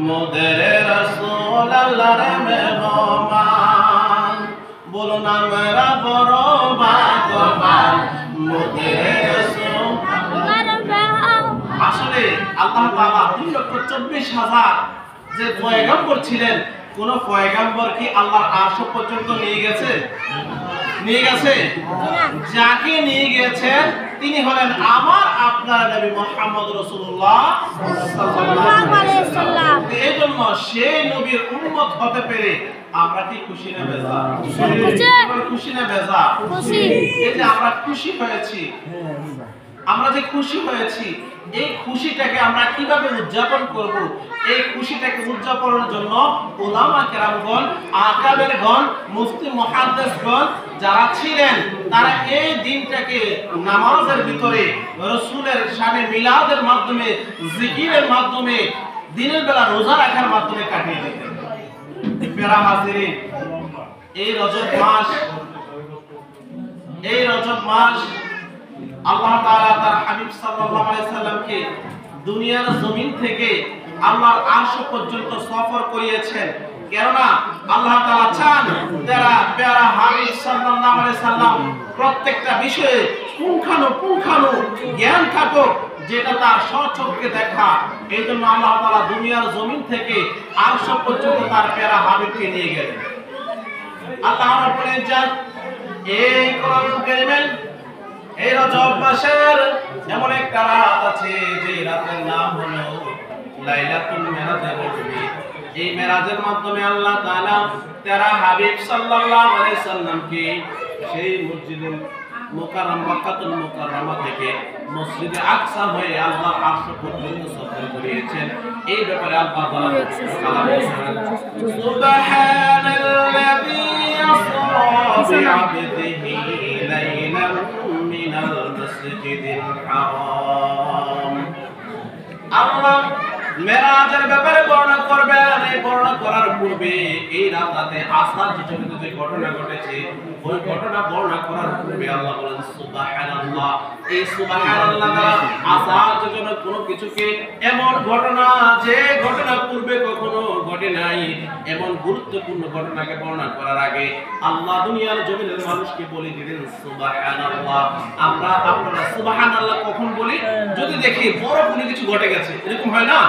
মোদের রাসূল আল্লাহর মেহমান বলুন আমরা বড় ভাগ্যবান মোদের রাসূল আসলে আল্লাহ তাআলা 2,24,000 যে পয়গম্বর ছিলেন কোন পয়গম্বর কি আল্লাহর আরশ পর্যন্ত নিয়ে গেছে যাকে নিয়ে গেছেন তিনি হলেন আমার আপনার নবী মুহাম্মদ রাসূলুল্লাহ সাল্লাল্লাহু আলাইহি ওয়াসাল্লাম। এইজন্য সেই নবীর উম্মত হতে পেরে আমরা কি খুশি না বেজার? খুশি না বেজার? খুশি। এই যে আমরা খুশি হয়েছি, আমরা যে খুশি হয়েছি এই খুশিটাকে আমরা কিভাবে উদযাপন করব? এই খুশিটাকে উদযাপনের জন্য উলামা কেরামগণ, আকাবেরগণ, মুফতি মুহাদ্দিসগণ যারা ছিলেন তারা এই দিনটাকে নামাজের ভিতরে রাসূলের শানে মিলাদের মাধ্যমে, জিকিরের মাধ্যমে, দিনের বেলা রোজা রাখার মাধ্যমে কাটিয়ে দিতেন। প্যারা হাজিরিন, এই রজব মাস আল্লাহ তাআলা তার হাবিব সাল্লাল্লাহু আলাইহি সাল্লামকে দুনিয়ার জমিন থেকে আল্লাহর আরশ পর্যন্ত সফর করিয়েছেন। কেননা আল্লাহ তাআলা চান যারা প্যারা হাবিব সাল্লাল্লাহু আলাইহি সাল্লাম প্রত্যেকটা বিষয়ে পুঙ্খানু জ্ঞান থাকুক, যেটা তার স্বচক্ষে দেখা। এইজন্য আল্লাহ তাআলা দুনিয়ার জমিন থেকে আরশ পর্যন্ত তার প্যারা হাবিবকে নিয়ে গেলেন। আল্লাহ রাব্বুল ইজ্জত এই কোরআনুল কারীমে এই রজব মাসের এমন একটা রাত আছে যে রাতের নাম হলো লাইলাতুল মিরাজের রাত। এই মিরাজের মাধ্যমে আল্লাহ তাআলা তার হাবিব সাল্লাল্লাহু আলাইহি সাল্লামকে সেই মসজিদে মুকাররম মক্কাতুল মুকাররমা থেকে মসজিদে আকসা হয়ে আল্লাহর আরশ পর্যন্ত সফর করিয়েছেন। এই ব্যাপারে আল্লাহ তাআলা বলেছেন সুবহানাল্লাযী আসরা বিআবদিহি লাইলান মিনাল মাসজিদিল হারাম। আল্লাহ মেরাজের ব্যাপারে বর্ণনা করবেন। এই বর্ণনা করার পূর্বে এই রাতে আশ্চর্যজনক যে ঘটনা ঘটেছে ওই ঘটনা বর্ণনা করার পূর্বে আল্লাহ বলেন সুবহানাল্লাহ। এই সুবহানাল্লাহ দ্বারা আশ্চর্যজনক কোনো কিছুকে এমন ঘটনা যে ঘটনা পূর্বে কখনো ঘটে নাই, এমন গুরুত্বপূর্ণ ঘটনাকে বর্ণনা করার আগে আল্লাহ দুনিয়ার জমিনের মানুষকে বলে দিলেন সুবহানাল্লাহ। আপনারা সুবহানাল্লাহ কখন বলি? যদি দেখি বড় কোনো কিছু ঘটে গেছে, এরকম হয় না?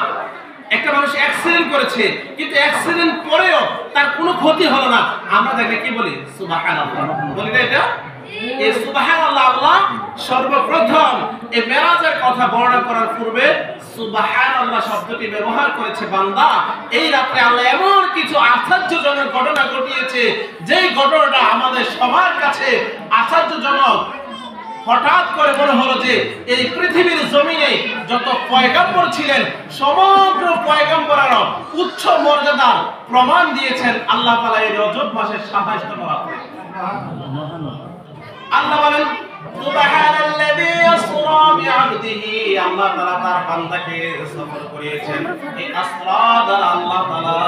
একটা মানুষ অ্যাক্সিডেন্ট করেছে কিন্তু অ্যাক্সিডেন্ট পরেও তার কোনো ক্ষতি হলো না, আমরা দেখলে কি বলি? সুবহানাল্লাহ বলি না? এটা এই সুবহানাল্লাহ আল্লাহ সর্বপ্রথম এই মেরাজের কথা বর্ণনা করার পূর্বে সুবহানাল্লাহ শব্দটি ব্যবহার করেছে। বান্দা, এই রাতে আল্লাহ এমন কিছু আশ্চর্যজনক ঘটনা ঘটিয়েছে যেই ঘটনাটা আমাদের সবার কাছে আশ্চর্যজনক। হঠাৎ করে মনে হলো যে এই পৃথিবীর জমিনে যত পয়গম্বর ছিলেন সমগ্র পয়গম্বরের উচ্চ মর্যাদার প্রমাণ দিয়েছেন আল্লাহ তাআলা এই রজব মাসের 27তম রাতে। আল্লাহ বলেন সুবহানাল্লাযী আসরা বিআবদিহি। আল্লাহ তাআলা তার বান্দাকে সফর করিয়েছেন। এই আসরা দ্বারা আল্লাহ তাআলা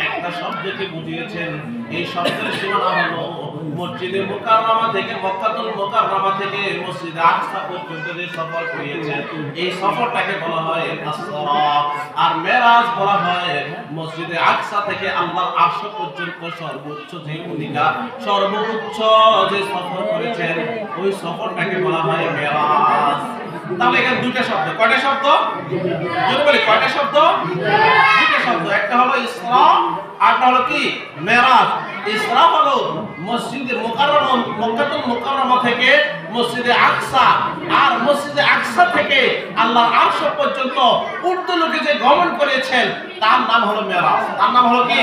একটা শব্দকে বুঝিয়েছেন। এই শব্দের সীমানা হলো মসজিদে মুকাররমা থেকে মক্কাতুল মুকাররমা থেকে মসজিদে আকসা পর্যন্ত যে সফর করিয়েছেন এই সফরটাকে বলা হয় আসরা। আর মেরাজ বলা হয় মসজিদে আকসা থেকে আল্লাহর আরশ পর্যন্ত সর্বোচ্চ যে ভূমিকা, সর্বোচ্চ যে সফর করেছেন ওই সফরটাকে বলা হয় মেরাজ। তাহলে এখানে দুইটা শব্দ। কয়টা শব্দ? যদি বলি কয়টা শব্দ? দুইটা শব্দ। একটা হলো ইসরা, আরটা হলো কি? মেরাজ। ইসরা হলো মসজিদে মুকাররমা মক্কাতুল মুকাররমা থেকে মসজিদে আকসা, আর মসজিদে আকসা থেকে আল্লাহর আরশ পর্যন্ত উর্দু লোকে যে গমন করেছেন তার নাম হলো মেরাজ। তার নাম হলো কি?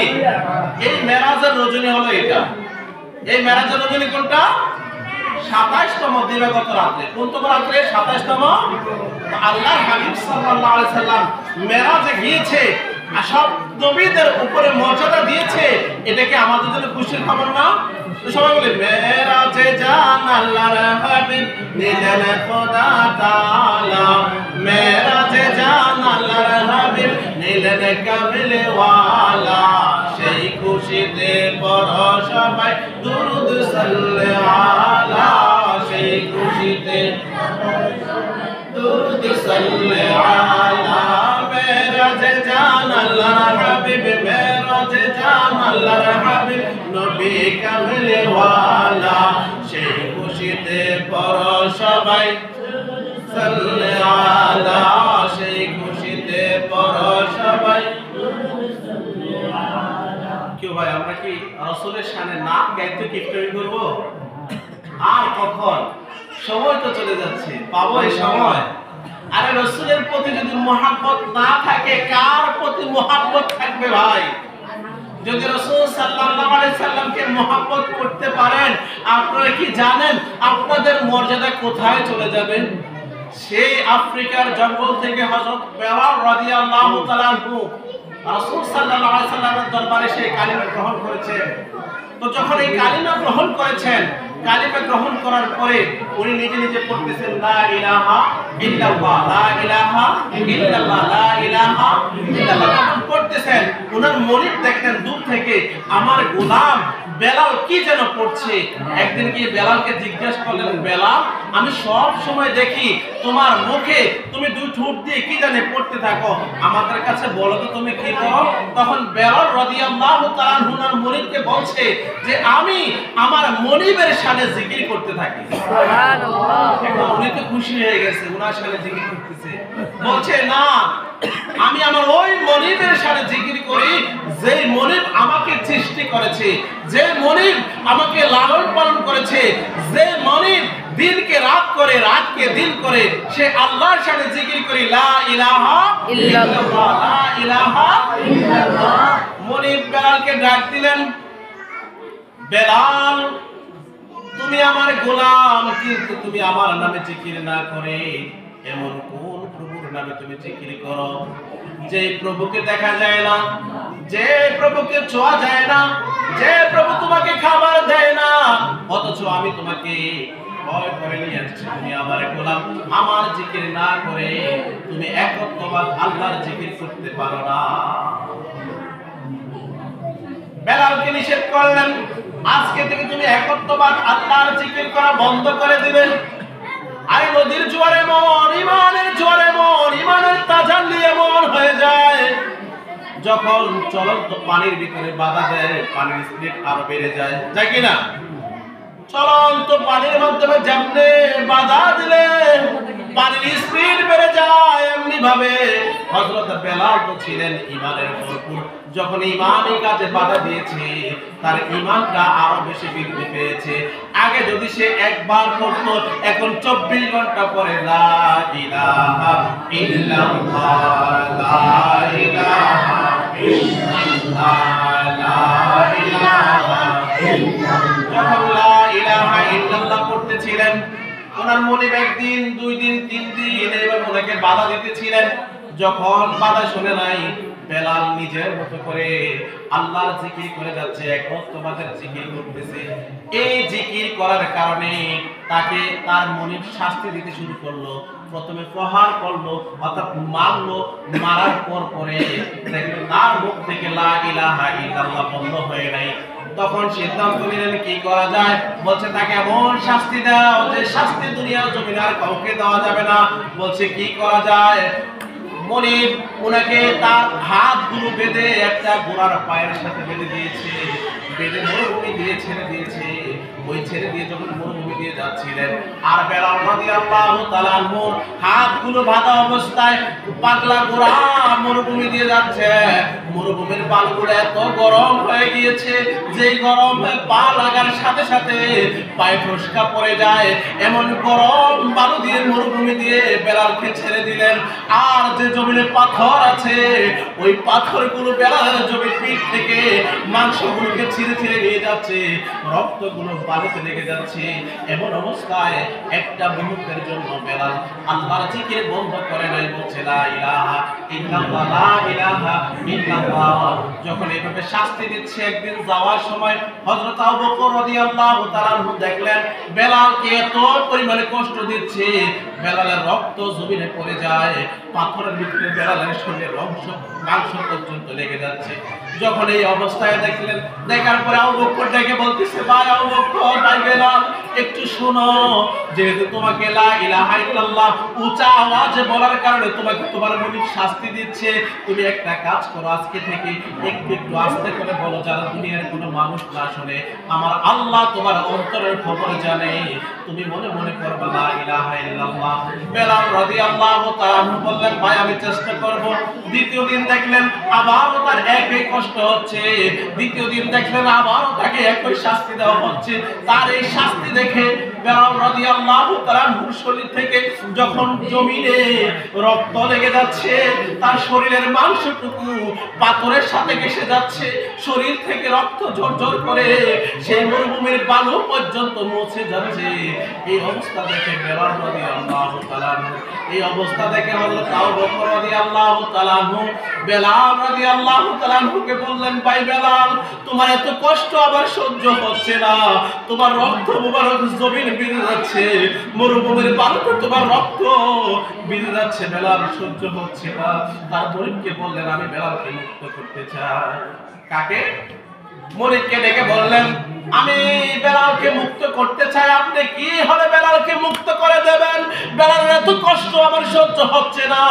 এই মেরাজের রজনী হলো এটা। এই মেরাজের রজনী কোনটা? 27তম দিবাগত রাতে। কোনতম রাতে? 27তম। আল্লাহর হাবিব সাল্লাল্লাহু আলাইহি সাল্লাম মেরাজে গিয়েছে, সব নবীদের উপরে মর্যাদা দিয়েছে। এটা কি আমাদের জন্য খুশির খবর না? তো সবাই বলে মেরাজে জান আল্লাহর হাবিব নিলেন খোদা তাআলা। মেরাজে জান আল্লাহর হাবিব নিলেন কামিলে ওয়ালা। সেই খুশিতে পড়ো সবাই দুরূদ সাল্লে আলা। সেই খুশিতে দুরূদ সাল্লে আলা। মেরাজে জান আল্লাহর হাবিব মেরাজে যান আল্লাহর হাবিব নবী কামলে ওয়ালা সেই খুশিতে পড়ো সবাই সাল্লে আলা সেই খুশিতে পড়ো সবাই। কেউ ভাই আমরা কি রাসূলের শানে নাম গাইতে কি করব? আর কখন? সময় তো চলে যাচ্ছে, পাবো এই সময়? আরে রাসূলের প্রতি যদি মহব্বত না থাকে কার প্রতি মহব্বত থাকবে ভাই? যদি রাসূল সাল্লাল্লাহু আলাইহি সাল্লামকে মহব্বত করতে পারেন আপনারা কি জানেন আপনাদের মর্যাদা কোথায় চলে যাবে? সেই আফ্রিকার জঙ্গল থেকে হযরত বেলাল রাদিয়াল্লাহু তাআলা আনহু রাসূল সাল্লাল্লাহু আলাইহি সাল্লামের দরবারে সেই কালিমা গ্রহণ করেছেন। তো যখন এই কালিমা গ্রহণ করেছেন, কালিমা গ্রহণ করার পরে উনি নিজে নিজে পড়তেছেন লা ইলাহা ইল্লাল্লাহ লা ইলাহা ইল্লাল্লাহ লা ইলাহা ইল্লাল্লাহ। যখন পড়তেছেন ওনার মুরিদ দেখেন দূর থেকে আমার গোলাম বেলাল কি যেন পড়ছে। একদিন কি বেলালকে জিজ্ঞেস করলেন, বেলাল আমি সব সময় দেখি তোমার মুখে তুমি দুই ঠোঁট দিয়ে কি জানে পড়তে থাকো, আমাদের কাছে বলো তো তুমি কি করো? তখন বেলাল রাদিয়াল্লাহু তাআলা ওনার মুরিদকে বলছে যে আমি আমার মনিবের শানে জিকির করতে থাকি। সুবহানাল্লাহ। এখন উনি তো খুশি হয়ে গেছে, ওনার শানে জিকির করতেছে। বলছে না আমি আমার ওই মনিবের শানে জিকির করি যে মনিব আমাকে সৃষ্টি করেছে, যে মনিব আমাকে লালন পালন করেছে, যে মনিব দিনকে রাত করে রাতকে দিন করে, সে আল্লাহর শানে জিকির করি লা ইলাহা ইল্লাল্লাহ লা ইলাহা ইল্লাল্লাহ। মনিব বেলালকে ডাক দিলেন, বেলাল তুমি আমার গোলাম কিন্তু তুমি আমার নামে জিকির না করে এমন কোন প্রভুর নামে তুমি জিকির করো যে প্রভুকে দেখা যায় না, যে প্রভুকে ছোঁয়া যায় না, যে প্রভু তোমাকে খাবার দেয় না, অথচ আমি তোমাকে ভয় করে নিয়ে আসছি তুমি আমার গোলাম, আমার জিকির না করে তুমি একত্ববাদ আল্লাহর জিকির করতে পারো না। বেলালকে নিষেধ করলেন আজকে থেকে তুমি একত্ববাদ আল্লাহর জিকির করা বন্ধ করে দিবে। আরে নদীর জোয়ারে মন, ইমানের জোয়ারে মন, ইমানের তাজাল্লি এমন হয়ে যায় যখন চলন্ত পানির ভিতরে বাধা দেয় পানির স্পিড আরো বেড়ে যায়, যায় কিনা? চলন্ত পানির মাধ্যমে যেমনে বাধা দিলে পানির স্পিড বেড়ে যায় এমনি ভাবে হযরত বেলাল তো ছিলেন ঈমানের ভরপুর, যখন ঈমানি কাজে বাধা দিয়েছে তার ঈমানটা আরো বেশি বৃদ্ধি পেয়েছে। আগে যদি সে একবার পড়তো এখন 24 ঘন্টা পরে লা ইলাহা ইল্লাল্লাহ লা ইলাহা ইল্লাল্লাহ লা ইলাহা ইল্লাল্লাহ। যখন লা ইলাহা ইল্লাল্লাহ পড়তেছিলেন ওনার মনিব একদিন দুই দিন তিন দিন এবার ওনাকে বাধা দিতেছিলেন। যখন বাধা শুনে নাই বেলাল নিজের মতো করে আল্লাহর জিকির করে যাচ্ছে, একত্ববাদের জিকির করতেছে। এই জিকির করার কারণে তাকে তার মনিব শাস্তি দিতে শুরু করলো। প্রথমে প্রহার করলো অর্থাৎ মারলো, মারার পর পরে দেখলো তার মুখ থেকে লা ইলাহা ইল্লাল্লাহ বন্ধ হয়ে নাই। তখন সিদ্ধান্ত নিলেন কি করা যায়, বলছে তাকে এমন শাস্তি দাও যে শাস্তি দুনিয়ার জমিনে আর কাউকে দেওয়া যাবে না। বলছে কি করা যায়, মনিব উনাকে তার হাতগুলো বেঁধে একটা ঘোড়ার পায়ের সাথে বেঁধে দিয়েছে, বেঁধে মরুভূমি দিয়ে ছেড়ে দিয়েছে। ওই ছেড়ে দিয়ে যখন মরুভূমি দিয়ে যাচ্ছিলেন আর বেলাল রাদিয়াল্লাহু তাআলা আনহুর হাতগুলো বাঁধা অবস্থায় পাগলা ঘোড়া মরুভূমি দিয়ে যাচ্ছে। মরুভূমির বালুগুলো এত গরম হয়ে গিয়েছে যে গরমে পা লাগার সাথে সাথে পায়ে ফসকা পড়ে যায়। এমন গরম বালু দিয়ে মরুভূমি দিয়ে বেলালকে ছেড়ে দিলেন। আর যে জমিনে পাথর আছে ওই পাথরগুলো বেলালের জমির পিঠ থেকে মাংসগুলোকে ছিঁড়ে ছিঁড়ে নিয়ে যাচ্ছে, রক্তগুলো বালুতে লেগে যাচ্ছে। এমন অবস্থায় একটা মুহূর্তের জন্য বেলাল আল্লাহর জিকির বন্ধ করে নাই, বলছে লা ইলাহা ইল্লাল্লাহ লা ইলাহা ইল্লাল্লাহ। যখন এইভাবে শাস্তি দিচ্ছে একদিন যাওয়ার সময় হযরত আবু বকর রাদিয়াল্লাহু তাআলা দেখলেন বেলালকে এত পরিমাণে কষ্ট দিচ্ছে, বেলালের রক্ত জমিনে পড়ে যায়, পাথরের ভিতরে বেলালের শরীরের অংশ মাংস পর্যন্ত লেগে যাচ্ছে। যখন এই অবস্থায় দেখলেন, দেখার পরে আবু বকর ডেকে বলতেছে, ভাই আবু বকর, ভাই বেলাল, একটু শোনো, যেহেতু তোমাকে লা ইলাহা ইল্লাল্লাহ উঁচা আওয়াজে বলার কারণে তোমাকে তোমার মালিক শাস্তি দিচ্ছে, তুমি একটা কাজ করো, আজকে থেকে একটু একটু আস্তে করে বলো, যারা দুনিয়ার কোনো মানুষ না শুনে, আমার আল্লাহ তোমার অন্তরের খবর জানে, তুমি মনে মনে করবে লা ইলাহা ইল্লাল্লাহ। বেলাল রাদিয়াল্লাহু তাআলা বললেন, ভাই আমি চেষ্টা করব। দ্বিতীয় দিন দেখলেন আবারও তার একই কষ্ট হচ্ছে, দ্বিতীয় দিন দেখলেন আবারও তাকে একই শাস্তি দেওয়া হচ্ছে। তার এই শাস্তি দেখে বেলাল রাদিয়াল্লাহু তাআলা শরীর থেকে যখন জমিনে রক্ত লেগে যাচ্ছে, তার শরীরের মাংসটুকু পাথরের সাথে ঘেঁষে যাচ্ছে, শরীর থেকে রক্ত ঝরঝর করে সেই মরুভূমির বালু পর্যন্ত মুছে যাচ্ছে। এই অবস্থা দেখে বেলাল রাদিয়াল্লাহু তাআলা, এই অবস্থা দেখে হযরত আবু বকর রাদিয়াল্লাহু তাআলা বেলাল রাদিয়াল্লাহু তাআলাকে বললেন, ভাই বেলাল, তোমার এত কষ্ট আবার সহ্য হচ্ছে না, তোমার রক্ত মুবারক জমিন ভিজে যাচ্ছে, মরুভূমির বালুতে তোমার রক্ত ভিজে যাচ্ছে, বেলাল সহ্য হচ্ছে না। তার মনিবকে বললেন, আমি বেলালকে মুক্ত করতে চাই। কাকে? মনিবকে ডেকে বললেন, আমি বেলালকে মুক্ত করতে চাই, আপনি কি হলে বেলালকে মুক্ত করে দেবেন? বেলালের এত কষ্ট আমার সহ্য হচ্ছে না,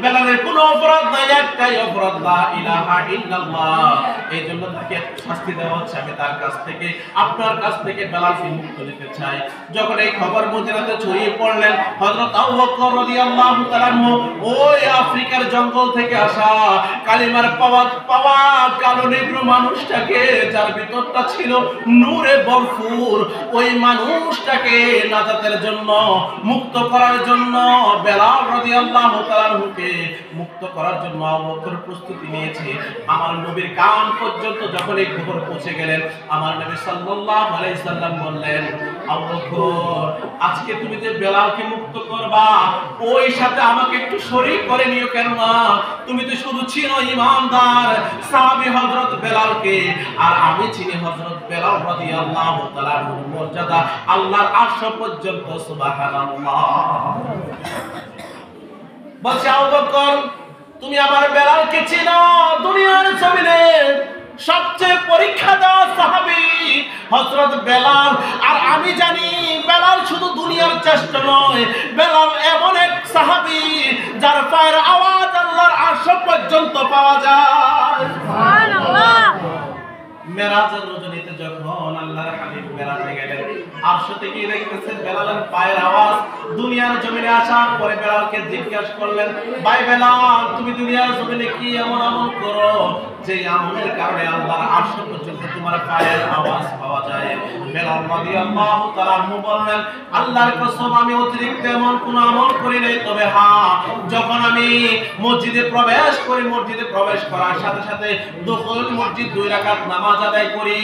বেলালের কোনো অপরাধ নাই, একটাই অপরাধ, লা ইলাহা ইল্লাল্লাহ, এই জন্য তাকে শাস্তি দেওয়া হচ্ছে। আমি তার কাছ থেকে, আপনার কাছ থেকে বেলালকে মুক্ত নিতে চাই। যখন এই খবর মদিনাতে ছড়িয়ে পড়লেন, হযরত আবু বকর রাদিয়াল্লাহু তাআলা ওই আফ্রিকার জঙ্গল থেকে আসা কালিমার পাওয়া কালো নেগ্রো মানুষটাকে, যার ভিতরটা ছিল নূরে ভরপুর, ওই মানুষটাকে নাজাতের জন্য, মুক্ত করার জন্য, বেলাল রাদিয়াল্লাহু তাআলাকে মুক্ত করার জন্য আবু বকর প্রস্তুতি নিয়েছে। আমার নবীর কান পর্যন্ত যখন এই খবর পৌঁছে গেলেন, আমার নবী সাল্লাল্লাহু আলাইহি সাল্লাম বললেন, আবু বকর, আজকে তুমি যে বেলালকে মুক্ত করবা, ওই সাথে আমাকে একটু শরীক করে নিও, কেন না তুমি তো শুধু চিনো ইমানদার সাহাবী হযরত বেলালকে, আর আমি চিনি হযরত বেলাল রাদিয়াল্লাহু তাআলার মর্যাদা আল্লাহর আরশ পর্যন্ত, সুবহানাল্লাহ। বলছে, আবু বকর, তুমি আমার বেলালকে চিনো, দুনিয়ার জমিনে সবচেয়ে পরীক্ষা দেওয়া সাহাবী হযরত বেলাল, আর আমি জানি বেলাল শুধু দুনিয়ার চেষ্টা নয়, বেলাল এমন এক সাহাবী যার পায়ের আওয়াজ আল্লাহর আরশ পর্যন্ত পাওয়া যায়। সুবহানাল্লাহ। মেরাজের রজনীতে যখন আল্লাহর হাবিব মেরাজে গেলেন, আরশ থেকে দেখতেছেন বেলালের পায়ের আওয়াজ। দুনিয়ার জমিনে আসার পরে বেলালকে জিজ্ঞাসা করলেন, ভাই বেলাল, তুমি দুনিয়ার জমিনে কি এমন আমল করো যে আমলের কারণে আল্লাহর আরশ পর্যন্ত তোমার পায়ের আওয়াজ পাওয়া যায়? বেলাল রাদিয়াল্লাহু তাআলা বললেন, আল্লাহর কসম, আমি অতিরিক্ত এমন কোন আমল করি নাই, তবে হ্যাঁ, যখন আমি মসজিদে প্রবেশ করি, মসজিদে প্রবেশ করার সাথে সাথে দুখুল মসজিদ 2 রাকাত নামাজ আদায় করি,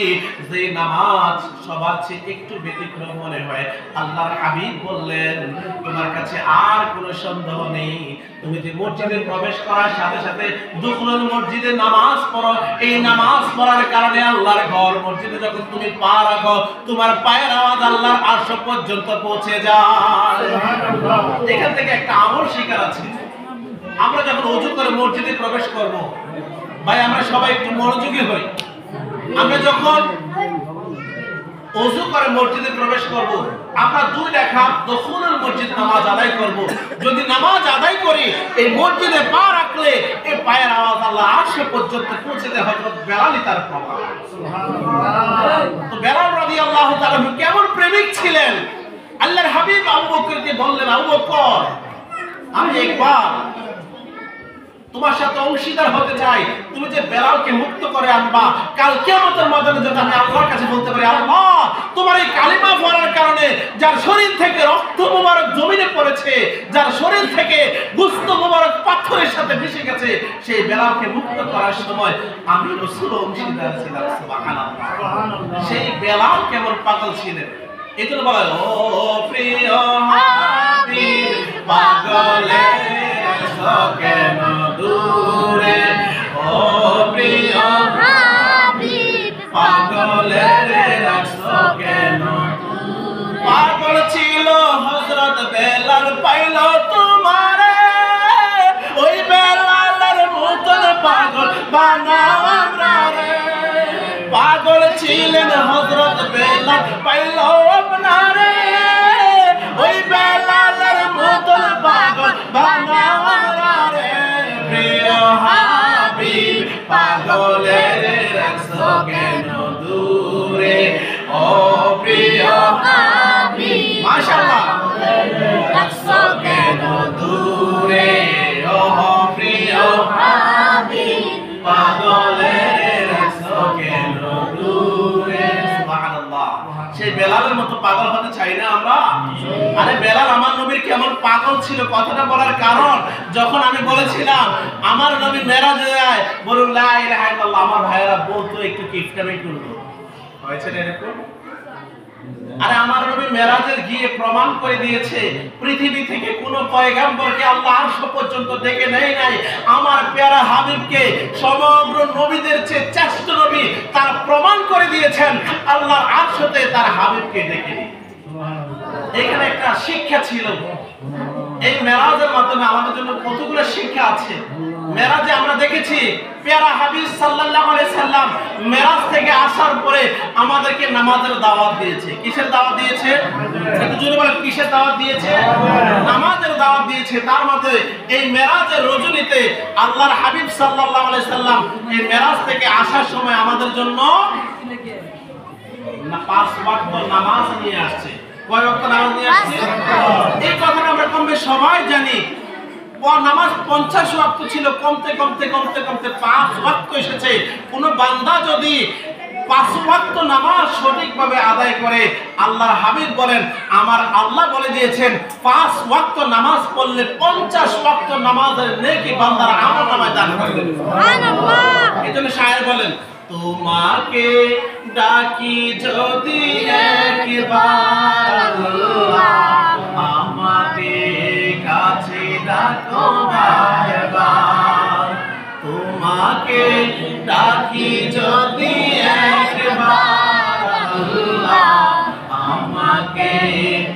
যে নামাজ সবার চেয়ে একটু ব্যতিক্রম মনে হয়। আল্লাহর হাবিব বললেন, তোমার কাছে আর কোনো সন্দেহ নেই, তুমি যে মসজিদে প্রবেশ করার সাথে সাথে দুখুল মসজিদে নামাজ পড়ো, এই নামাজ পড়ার কারণে আল্লাহর ঘর মসজিদে যখন তুমি পা রাখো, তোমার পায়ের আওয়াজ আল্লাহর আরশ পর্যন্ত পৌঁছে যায়। সুবহানাল্লাহ। এখান থেকে একটা আমল শিকার আছে। আমরা যখন ওযু করে মসজিদে প্রবেশ করব, ভাই আমরা সবাই একটু মনোযোগী হই। আমরা যখন ওযু করে মসজিদে প্রবেশ করব, আমরা 2 রাকাত দুখুলুল মসজিদ নামাজ আদায় করব। যদি নামাজ আদায় করি, এই মসজিদে পা রাখলে এই পায়ের আওয়াজ আল্লাহ আরশ পর্যন্ত পৌঁছে দেয়। হযরত বেলালই তার প্রমাণ। সুবহানাল্লাহ। তো বেলাল রাদিয়াল্লাহু তাআলা কেমন প্রেমিক ছিলেন! আল্লাহর হাবিব আবু বকরকে বললেন, আবু বকর, আমি একবার তোমার সাথে অংশীদার হতে চাই, তুমি যে বেলালকে মুক্ত করে আনবা, কাল কিয়ামতের ময়দানে যেন আমি আল্লাহর কাছে বলতে পারি, আল্লাহ, তোমার এই কালিমা পড়ার কারণে যার শরীর থেকে রক্ত মুবারক জমিনে পড়েছে, যার শরীর থেকে গোশত মুবারক পাথরের সাথে মিশে গেছে, সেই বেলালকে মুক্ত করার সময় আমি রাসূল অংশীদার ছিলাম। সুবহানাল্লাহ। সুবহানাল্লাহ। সেই বেলাল কেমন পাগল ছিলেন! এইজন্য বলা হয়, ও প্রিয় হাবিব পাগলের কেন দূরে, ও প্রিয় হাবিব পাগলের রাখছো কেন দূরে। পাগল ছিল হযরত বেলাল, পাইল তোমারে, ওই বেলালের মতন বানাও আমরারে। পাগল ছিলেন হযরত বেলাল পাইল আপনারে, ওই বেলালের মতন পাগল বানাও আমরারে। প্রিয় হাবিব পাগলের রাখছো কেন দূরে, ও প্রিয় হাবিব মাশাআল্লাহ রাখছো কেন দূরে, ও প্রিয় হাবিব পাগলের রাখছো কেন দূরে। সুবহানাল্লাহ। সেই বেলালের মতো পাগল হতে চাই না আমরা? আরে বেলাল আমার নবীর কেমন পাগল ছিল কথাটা বলার কারণ, যখন আমি বলেছিলাম আমার নবী মেরাজে যায়, বলুন লা ইলাহা ইল্লাল্লাহ, আমার ভাইয়েরা বলতো একটু কিফটামি করলো, হয়েছে না এরকম? আরে আমার নবী মেরাজে গিয়ে প্রমাণ করে দিয়েছে পৃথিবী থেকে কোনো পয়গম্বরকে আল্লাহ আরশ পর্যন্ত ডেকে নেয় নাই, আমার প্যারা হাবিবকে সমগ্র নবীদের চেয়ে শ্রেষ্ঠ নবী তার প্রমাণ করে দিয়েছেন আল্লাহর আরশতে তার হাবিবকে ডেকে নিয়ে। এখানে একটা শিক্ষা ছিল। এই মেরাজের মাধ্যমে আমাদের জন্য কতগুলো শিক্ষা আছে। মেরাজে আমরা দেখেছি প্যারা হাবিব সাল্লাল্লাহু আলাইহি সাল্লাম মেরাজ থেকে আসার পরে আমাদেরকে নামাজের দাওয়াত দিয়েছে। কিসের দাওয়াত দিয়েছে? একটু জোরে বলেন, কিসের দাওয়াত দিয়েছে? নামাজের দাওয়াত দিয়েছে। তার মধ্যে এই মেরাজের রজনীতে আল্লাহর হাবিব সাল্লাল্লাহু আলাইহি সাল্লাম এই মেরাজ থেকে আসার সময় আমাদের জন্য 5 ওয়াক্ত নামাজ নিয়ে আসছে। কয় ওয়াক্ত নামাজ নিয়ে আসছে? এই কথাটা আমরা কম বেশি সবাই জানি। নামাজ 50 ওয়াক্ত ছিল, কমতে কমতে 5 ওয়াক্ত এসেছে। কোন বান্দা যদি 5 ওয়াক্ত নামাজ সঠিকভাবে আদায় করে, আল্লাহর হাবিব বলেন আমার আল্লাহ বলে দিয়েছেন 5 ওয়াক্ত নামাজ পড়লে 50 ওয়াক্ত নামাজের নেকি বান্দার আমলনামায় দান করবেন। সুবহানাল্লাহ। এজন্য শায়ের বলেন তোমাকে ডাকি যদি একবার আল্লাহ, আমাকে কাছে ডাকো বারবার। তোমাকে ডাকি যদি একবার আল্লাহ, আমাকে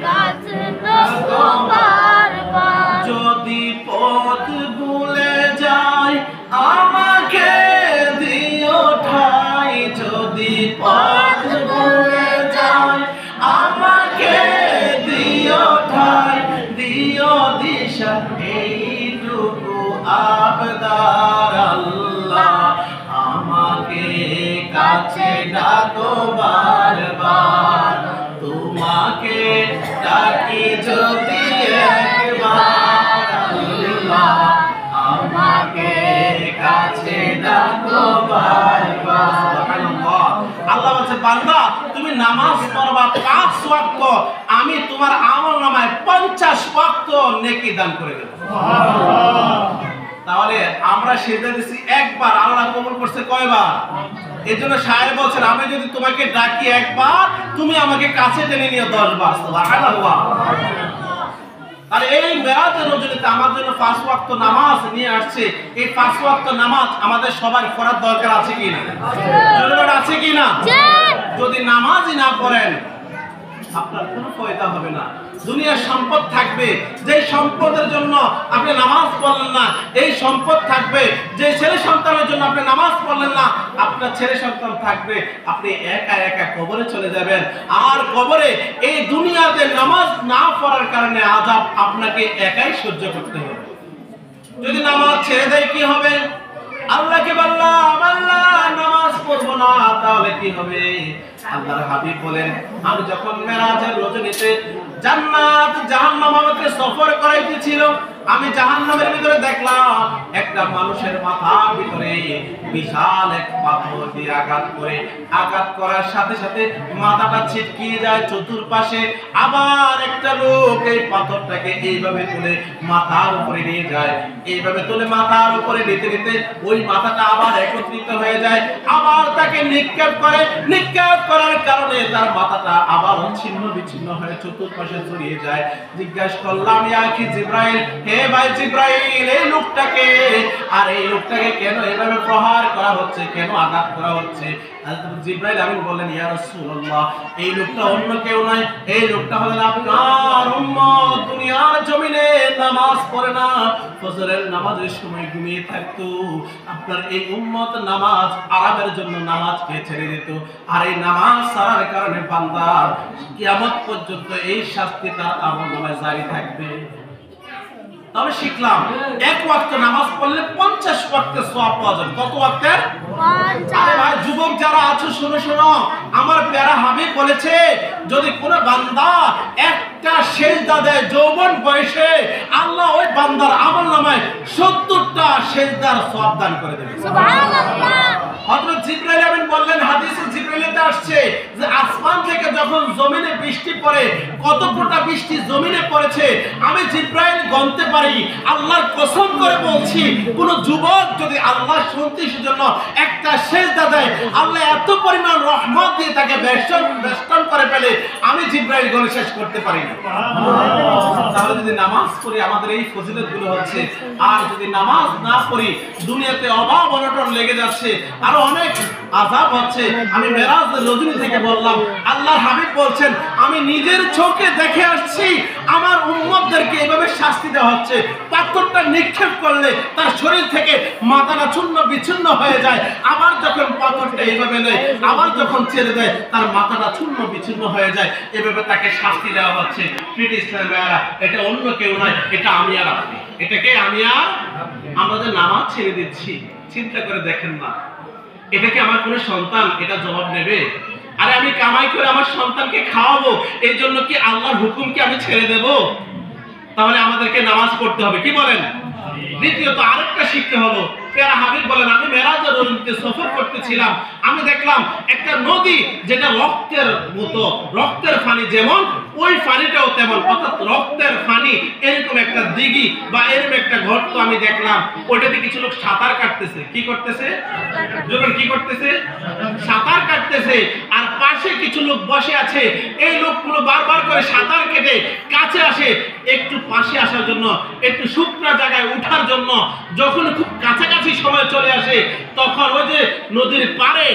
কাছে ডাকো বারবার। যদি পথ ভুলে যাই আমাকে দিও ঠাই, যদি পথ ভুলে যাই আমাকে দিও ঠাই, দিও দিশা এইটুকু আবদার আল্লাহ, আমাকে কাছে ডাকো বারবার। তোমাকে ডাকি যদি একবার আল্লাহ, আমাকে কাছে ডাকো বারবার। সুবহানাল্লাহ। আল্লাহ বলছে বান্দা তুমি নামাজ পড়বা 5 ওয়াক্ত, আমি তোমার আমলনামায় 50 ওয়াক্ত নেকি দান করে দেব। সুবহানাল্লাহ। তাহলে আমরা সিজদা দিছি একবার, আল্লাহ কবুল করছে কয়বার? এজন্য শায়ের বলছেন আমি যদি তোমাকে ডাকি একবার, তুমি আমাকে কাছে টেনে নিও 10 বার। সুবহানাল্লাহ। আর এই মেরাজের রজনীতে আমার জন্য 5 ওয়াক্ত নামাজ নিয়ে আসছে। এই 5 ওয়াক্ত নামাজ আমাদের সবার পড়ার দরকার আছে কি না? জরুরি আছে কি না? যদি নামাজই না পড়েন আপনার কোনো ফায়দা হবে না। দুনিয়ার সম্পদ থাকবে, যে সম্পদের জন্য আপনি নামাজ পড়লেন না, এই সম্পদ থাকবে। যে ছেলে সন্তানের জন্য আপনি নামাজ পড়লেন না, আপনার ছেলে সন্তান থাকবে। আপনি একা একা কবরে চলে যাবেন। আর কবরে এই দুনিয়াতে নামাজ না পড়ার কারণে আযাব আপনাকে একাই সহ্য করতে হবে। যদি নামাজ ছেড়ে দেয় কি হবে? আল্লাহকে বললাম আল্লাহ নামাজ পড়বো না, তাহলে কি হবে? আল্লাহর হাবিব বলেন আমি যখন মেরাজের রজনীতে জান্নাত জাহান্নাম আমাকে সফর করাইতেছিল, আমি জাহান্নামের ভিতরে দেখলাম একটা মানুষের মাথার ভিতরে বিশাল এক পাথর দিয়ে আঘাত করার সাথে সাথে মাথাটা ছিটকিয়ে যায় চতুর্পাশে। আবার একটা লোক এই পাথরটাকে এইভাবে তুলে মাথার উপরে নিয়ে যায়, এইভাবে তুলে মাথার উপরে নিতে নিতে ওই মাথাটা আবার একত্রিত হয়ে যায়। আবার তাকে নিক্ষেপ করার কারণে তার মাথাটা আবার ছিন্ন বিচ্ছিন্ন হয়ে চতুর্পাশে ছড়িয়ে যায়। জিজ্ঞাসা করলাম ইয়া কি জিব্রাইল, হে ভাই জিব্রাইল, এই লোকটাকে কেন এভাবে প্রহার করা মারা হচ্ছে, কেন আঘাত করা হচ্ছে? হযরত জিবরাইল আমিন বললেন, ইয়া রাসূলুল্লাহ, এই লোকটা অন্য কেউ নয়, এই লোকটা হলেন আপনার উম্মত। দুনিয়ার জমিনে নামাজ পড়ে না, ফজরের নামাজের সময় ঘুমিয়ে থাকতো। আপনার এই উম্মত নামাজ আরামের জন্য নামাজকে ছেড়ে দিত, আর এই নামাজ ছাড়ার কারণে বান্দার কিয়ামত পর্যন্ত এই শাস্তি তার আমলনামায় জারি থাকবে। তবে শিখলাম এক ওয়াক্ত নামাজ পড়লে 50 ওয়াক্তের সওয়াব পাওয়া যাবে। কত ওয়াক্তের? 50। আরে ভাই যুবক যারা আছো শোনো শোনো, আমার প্যারা হাবিব বলেছে যদি কোন বান্দা একটা সেজদা দেয় যৌবন বয়সে, আল্লাহ ওই বান্দার আমলনামায় 70টা সেজদার সওয়াব দান করে দেবে। সুবহানাল্লাহ। হযরত জিবরাইল আমিন বললেন, হাদিসে জিবরাইলেতে আসছে যে আসমান থেকে যখন জমিনে বৃষ্টি পড়ে, কত ফোঁটা বৃষ্টি জমিনে পড়েছে আমি জিবরাইল গণতে পারি। আল্লাহর কসম করে বলছি, কোন যুবক যদি আল্লাহর সন্তুষ্টির জন্য একটা সেজদা দেয়, আল্লাহ এত পরিমাণ রহমত দিয়ে তাকে বেষ্টন করে ফেলে, আমি জিবরাইল গণে শেষ করতে পারি না। তাহলে যদি নামাজ পড়ি আমাদের এই ফজিলতগুলো হচ্ছে, আর যদি নামাজ না পড়ি দুনিয়াতে অভাব অনটন লেগে যাচ্ছে, আরো অনেক আযাব হচ্ছে। আমি মেরাজের রজনী থেকে বললাম, আল্লাহর হাবিব বলছেন আমি নিজের চোখে দেখে আসছি আমার উম্মতদেরকে এভাবে শাস্তি দেওয়া হচ্ছে। পাথরটা নিক্ষেপ করলে তার শরীর থেকে মাথাটা চূর্ণ বিচ্ছিন্ন হয়ে যায়, আবার যখন পাথরটা এইভাবে নেয়, আবার যখন ছেড়ে দেয় তার মাথাটা চূর্ণ বিচ্ছিন্ন হয়ে যায়। এভাবে তাকে শাস্তি দেওয়া হচ্ছে। এটা অন্য কেউ নয়, এটা আমি আর আপনি। এটাকে আমি আর আমাদের নামাজ ছেড়ে দিচ্ছি। চিন্তা করে দেখেন না, এটা কি আমার কোনো সন্তান এটা জবাব নেবে? আরে আমি কামাই করে আমার সন্তানকে খাওয়াবো, এই জন্য কি আল্লাহর হুকুম কি আমি ছেড়ে দেব? তাহলে আমাদেরকে নামাজ পড়তে হবে, কি বলেন? দ্বিতীয়ত আরেকটা শিখতে হলো, প্যারা হাবিব বলেন আমি মেরাজের রজনীতে সফর করতেছিলাম, আমি দেখলাম একটা নদী যেটা রক্তের মতো, রক্তের পানি যেমন ওই পানিটাও তেমন, অর্থাৎ রক্তের পানি এরকম একটা দিঘি বা এরকম একটা গর্ত আমি দেখলাম। ওইটাতে কিছু লোক সাঁতার কাটতেছে। কি করতেছে? যখন কি করতেছে? সাঁতার কাটতেছে। আর পাশে কিছু লোক বসে আছে। এই লোকগুলো বারবার করে সাঁতার কেটে কাছে আসে একটু পাশে আসার জন্য, একটু শুকনা জায়গায় উঠার জন্য। যখন খুব কাছাকাছি সময় চলে আসে, তখন ওই যে নদীর পাড়ে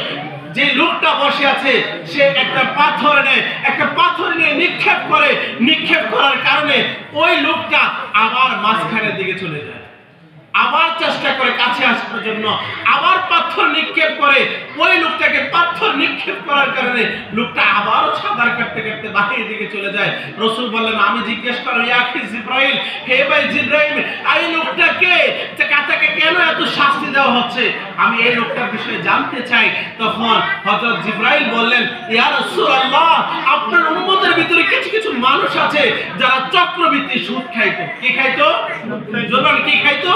যে লোকটা বসে আছে সে একটা পাথর নেয়, একটা পাথর নিয়ে নিক্ষেপ করে। নিক্ষেপ করার কারণে ওই লোকটা আবার মাঝখানের দিকে চলে যায়। আবার চেষ্টা করে কাছে আসার জন্য, আবার পাথর নিক্ষেপ করে। ওই লোকটাকে পাথর নিক্ষেপ করার কারণে লোকটা আবারও সাঁতার কাটতে কাটতে বাহিরের দিকে চলে যায়। রাসূল বললেন আমি জিজ্ঞেস করলাম, ইয়া আখি জিবরাইল, হে ভাই জিবরাইল, এই লোকটাকে তাকে কেন এত শাস্তি দেওয়া হচ্ছে? আমি এই লোকটার বিষয়ে জানতে চাই। তখন হযরত জিবরাইল বললেন, ইয়া রাসূলুল্লাহ, আপনার উম্মতের ভিতরে কিছু কিছু মানুষ আছে যারা চক্রবৃদ্ধি সুদ খাইতো। কি খাইতো? জোরান কি খাইতো?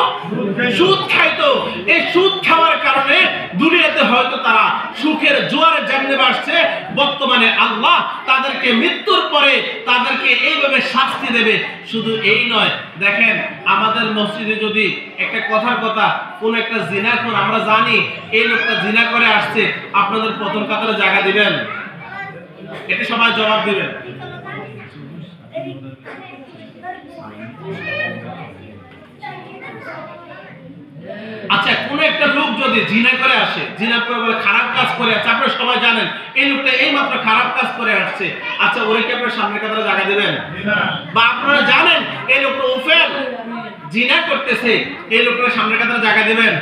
সুদ খাইতো। এই সুদ খাওয়ার কারণে দুনিয়াতে হয়তো তারা সুখের জোয়ারে জান্নে আসছে, বর্তমানে আল্লাহ তাদেরকে মৃত্যুর পরে তাদেরকে এইভাবে শাস্তি দেবে। শুধু এই নয়, দেখেন আমাদের মসজিদে যদি একটা কথার কথা কোন একটা জিনাখোর, আমরা জানি এই লোকটা জিনা করে আসছে, আপনাদের প্রথম কাতারে জায়গা দিবেন? এটা সবাই জবাব দিবেন। আচ্ছা, কোন একটা লোক যদি জিনা করে আসে, জিনা করে বলে খারাপ কাজ করে আসছে, আপনারা সবাই জানেন এই লোকটা এই মাত্র খারাপ কাজ করে আসছে, আচ্ছা ওরে কি আপনারা সামনে কাতারে জায়গা দিবেন? বা আপনারা জানেন এই লোকটা ওফেল জিনা করতেছে, এই লোকটা সামনে কাতারে জায়গা দিবেন?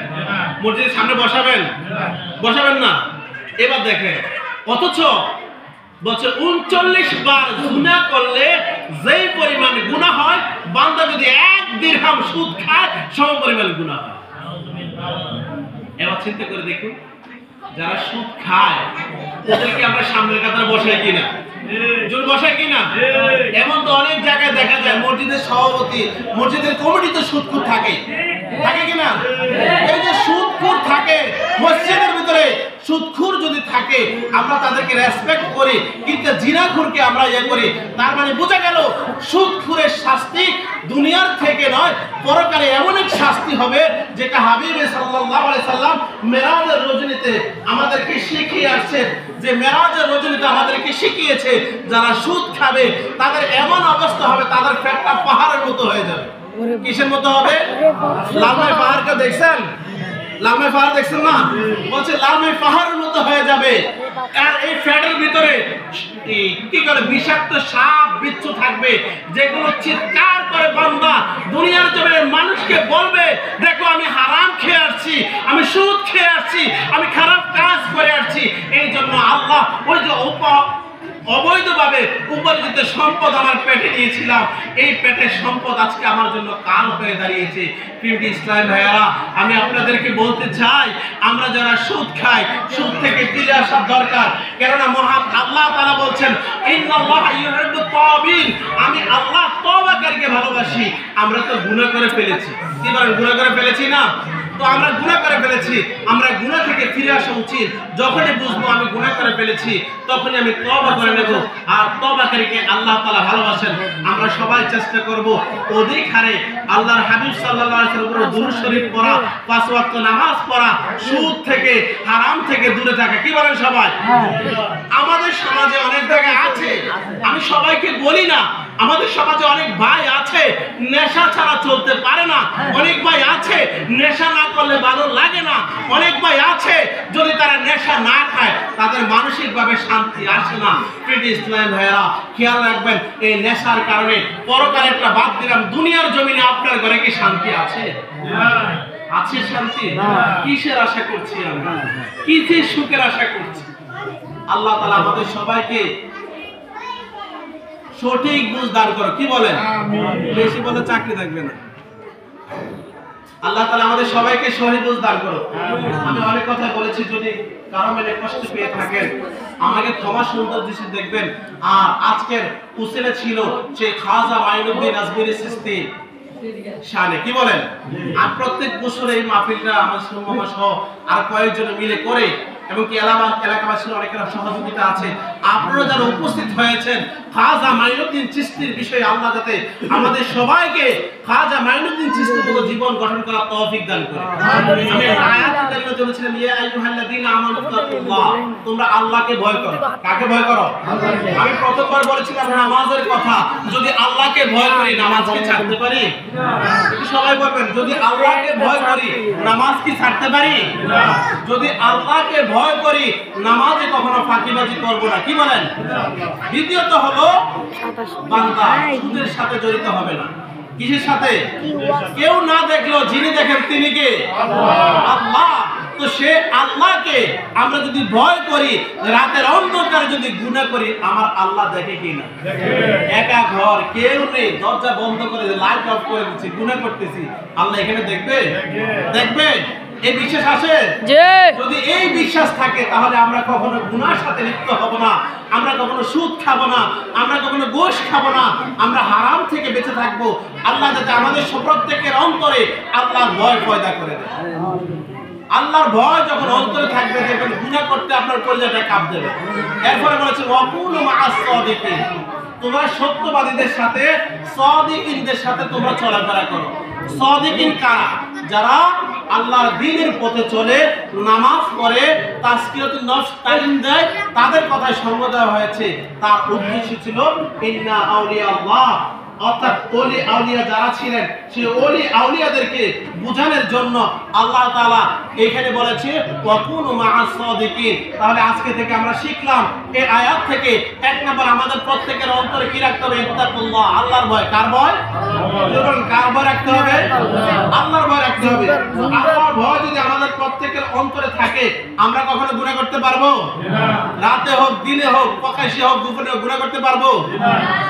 মসজিদের সামনে বসাবেন? বসাবেন না। এবার দেখেন, অথচ বছর 39 বার গুনাহ করলে যেই পরিমাণ গুনাহ হয়, বান্দা যদি 1 দিরহাম সুদ খায় সম পরিমাণ গুনাহ হয়। এবার চিন্তা করে দেখুন, যারা সুদ খায় ওদেরকে আমরা সামনের কাতারে বসাই কিনা? জোর বসাই কিনা? এমন তো অনেক জায়গায় দেখা যায় মসজিদের সভাপতি, মসজিদের কমিটিতে সুদখোর থাকে, থাকে কিনা? এই যে সুদখোর থাকে মসজিদের ভিতরে, সুদখোর যদি থাকে আমরা তাদেরকে রেসপেক্ট করি, কিন্তু জিনাখোরকে আমরা ইয়ে করি। তার মানে বোঝা গেল সুদখোরের শাস্তি দুনিয়ার থেকে নয়, পরকালে এমন এক শাস্তি হবে যেটা হাবিব সাল্লাল্লাহু আলাইহি সাল্লাম মেরাজের রজনীতে আমাদেরকে শিখিয়ে আসছেন। যে মেরাজের রজনীতে আমাদেরকে শিখিয়েছে যারা সুদ খাবে তাদের এমন অবস্থা হবে, তাদের পেটটা পাহাড়ের মতো হয়ে যাবে। কিসের মতো হবে? লালমাই পাহাড়কে দেখছেন? লামে পাহাড় দেখছেন না, বলছে লামে পাহাড়ের মতো হয়ে যাবে। আর এই ফ্যাটের ভিতরে কি করে বিষাক্ত সাপ বিচ্ছু থাকবে, যেগুলো চিৎকার করে বান্দা দুনিয়ার জমিনে মানুষকে বলবে, দেখো আমি হারাম খেয়ে আসছি, আমি সুদ খেয়ে আসছি, আমি খারাপ কাজ করে আসছি। এই জন্য আল্লাহ ওই যে অবৈধভাবে উপার্জিত সম্পদ আমার পেটে নিয়েছিলাম, এই পেটের সম্পদ আজকে আমার জন্য কাল হয়ে দাঁড়িয়েছে। প্রিয় ইসলাম ভাইয়েরা, আমি আপনাদেরকে বলতে চাই, আমরা যারা সুদ খাই, সুদ থেকে ফিরে আসার দরকার। কেননা মহান আল্লাহ তাআলা বলছেন, ইন্নাল্লাহা ইউহিব্বুত তাওয়াবিন, আমি আল্লাহ তওবাকারীকে ভালোবাসি। আমরা তো গুনাহ করে ফেলেছি, কি বলেন, গুনাহ করে ফেলেছি না? তো আমরা গুনাহ করে ফেলেছি, আমরা গুনাহ থেকে ফিরে আসা উচিত। যখনই বুঝবো আমি গুনাহ করে ফেলেছি, তখনই আমি তওবা করে নেব। আর তওবাকারীকে আল্লাহ তাআলা ভালোবাসেন। আমরা সবাই চেষ্টা করব অধিক হারে আল্লাহর হাবিব সাল্লাল্লাহু আলাইহি ওয়াসাল্লামের উপর দুরূদ শরীফ পড়া, 5 ওয়াক্ত নামাজ পড়া, সুদ থেকে হারাম থেকে দূরে থাকা। কি বলেন সবাই? আমাদের সমাজে অনেক জায়গায় আছে, আমি সবাইকে বলি না, আমাদের সমাজে অনেক ভাই আছে নেশা ছাড়া চলতে পারে না, অনেক ভাই আছে নেশা না করলে ভালো লাগে না, অনেক ভাই আছে যদি তারা নেশা না খায় তাদের মানসিকভাবে শান্তি আসে না। প্রিয় ইসলাম ভাইয়েরা, খেয়াল রাখবেন, এই নেশার কারণে পরকালেরটা বাদ দিলাম, দুনিয়ার জমিনে আপনার ঘরে কি শান্তি আছে? আছে শান্তি? কিসের আশা করছি আমরা? কিসের সুখের আশা করছি? আল্লাহ তাআলা আমাদের সবাইকে সঠিক বুঝ দান করো। কি বলেন? বেশি বলে চাকরি থাকবে না। আল্লাহ তাআলা আমাদের সবাইকে সঠিক বুঝ দান করো। আমি অনেক কথা বলেছি, যদি কারো মনে কষ্ট পেয়ে থাকেন আমাকে ক্ষমা সুন্দর দৃষ্টি দেখবেন। আর আজকের উসিলা ছিল সেই খাজা মাইনুদ্দিন আজমিরি চিশতি শানে। কি বলেন? আর প্রত্যেক বছর এই মাহফিলটা আমার সুমমা সহ আর কয়েকজন মিলে করে, এবং কি এলাকাবাসীর অনেকের সহযোগিতা আছে। আপনারা যারা উপস্থিত হয়েছেন, খাজা মাইনুদ্দিন চিশতির বিষয়ে আল্লাহ যাতে আমাদের সবাইকে খাজা মাইনুদ্দিন চিশতির মতো জীবন গঠন করার তৌফিক দান করে। আমি আয়াত কারিমা বলেছিলাম, ইয়া আইয়ুহাল্লাযীনা আমানু তাকুল্লাহ, তোমরা আল্লাহকে ভয় করো। কাকে ভয় করো? আমি প্রথমবার বলেছিলাম নামাজের কথা। যদি আল্লাহকে ভয় করি নামাজ কি ছাড়তে পারি? সবাই বলবেন, যদি আল্লাহকে ভয় করি নামাজ কি ছাড়তে পারি? যদি আল্লাহকে ভয় করি নামাজে কখনো ফাঁকিবাজি করব না। কি বলেন? দ্বিতীয়ত হলো বান্দা সুদের সাথে জড়িত হবে না। কিসের সাথে? কেউ না দেখলো যিনি দেখেন তিনি কে? আল্লাহ। তো সে আল্লাহকে আমরা যদি ভয় করি, রাতের অন্ধকারে যদি গুনাহ করি, আমার আল্লাহ দেখে কিনা? একা ঘর, কেউ নেই, দরজা বন্ধ করে লাইট অফ করে দিচ্ছি, গুনাহ করতেছি, আল্লাহ এখানে দেখবে? দেখবে? এই বিশ্বাস আছে? যদি এই বিশ্বাস থাকে তাহলে আমরা কখনো গুনার সাথে লিপ্ত হব না, আমরা কখনো সুদ খাবো না, আমরা কখনো গোশ খাবো না, আমরা হারাম থেকে বেঁচে থাকবো। আল্লাহ যাতে আমাদের প্রত্যেকের অন্তরে আল্লাহর ভয় পয়দা করে দেয়। আল্লাহর ভয় যখন অন্তরে থাকবে, দেখবেন গুনাহ করতে আপনার কলিজাটা কাঁপ দেবে। এরপরে বলেছে ওয়াকুলু মা'আস সাদিকিন, তোমরা সত্যবাদীদের সাথে, সাদিকিনদের সাথে তোমরা চলাফেরা করো। সাদিকিন কারা? যারা আল্লাহর দ্বীনের পথে চলে, নামাজ পড়ে, তাজকিয়াতুন নফস তালিম দেয়, তাদের কথায় সঙ্গ দেওয়া হয়েছে। তার উদ্দেশ্য ছিল ইন্না আউলিয়া আল্লাহ, অর্থাৎ ওলি আউলিয়া যারা ছিলেন সেই ওলি আউলিয়াদেরকে বোঝানোর জন্য আল্লাহ তাআলা এখানে বলেছে ওয়াকুনু মা'আস সাদিকিন। তাহলে আজকে থেকে আমরা শিখলাম এই আয়াত থেকে, এক নম্বর আমাদের প্রত্যেকের অন্তরে কি রাখতে হবে? ইত্তাকুল্লাহ, আল্লাহর ভয়। কার ভয়? যখন কার ভয় রাখতে হবে? আল্লাহর ভয় রাখতে হবে। আল্লাহর ভয় যদি আমাদের প্রত্যেকের অন্তরে থাকে, আমরা কখনো গুনাহ করতে পারবো? রাতে হোক, দিনে হোক, প্রকাশ্যে হোক, গোপনে হোক, গুনাহ করতে পারবো?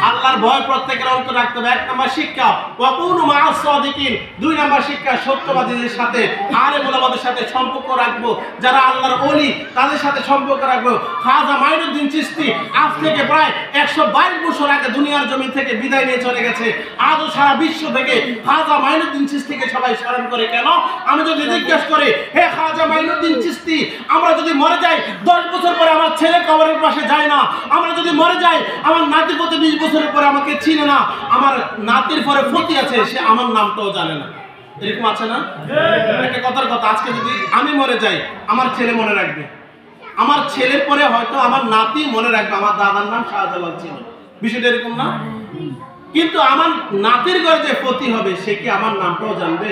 আল্লাহর ভয় প্রত্যেকের অন্তরে রাখতে হবে। এক নম্বর শিক্ষা ওয়াকুনু মা'আস সাদিকিন। দুই নম্বর শিক্ষা সত্যবাদীদের সাথে, আলেম ওলামাদের সাথে সম্পর্ক রাখবো। যারা আল্লাহর ওলি তাদের সাথে সম্পর্ক রাখবো। খাজা মাইনুদ্দিন চিশতি আজ থেকে প্রায় 122 বছর আগে দুনিয়ার জমি থেকে বিদায় নিয়ে চলে গেছে। আজও সারা বিশ্ব থেকে খাজা মাইনুদ্দিন চিশতিকে সবাই স্মরণ করে। কেন? আমি যদি জিজ্ঞেস করি, হে খাজা মাইনুদ্দিন চিশতি, আমরা যদি মরে যাই 10 বছর পরে আমার ছেলে কবরের পাশে যায় না, আমরা যদি মরে যাই আমার নাতি প্রতি 20 বছরের পরে আমাকে চিনে না, আমার নাতির পরে ফতি আছে সে আমার নামটাও জানে না, এরকম আছে না? একটা কথার কথা, আজকে যদি আমি মরে যাই আমার ছেলে মনে রাখবে, আমার ছেলের পরে হয়তো আমার নাতি মনে রাখবে আমার দাদার নাম শাহজালাল ছিল। বিষয়টা এরকম না? কিন্তু আমার নাতির ঘরে যে ফতি হবে সে কি আমার নামটাও জানবে?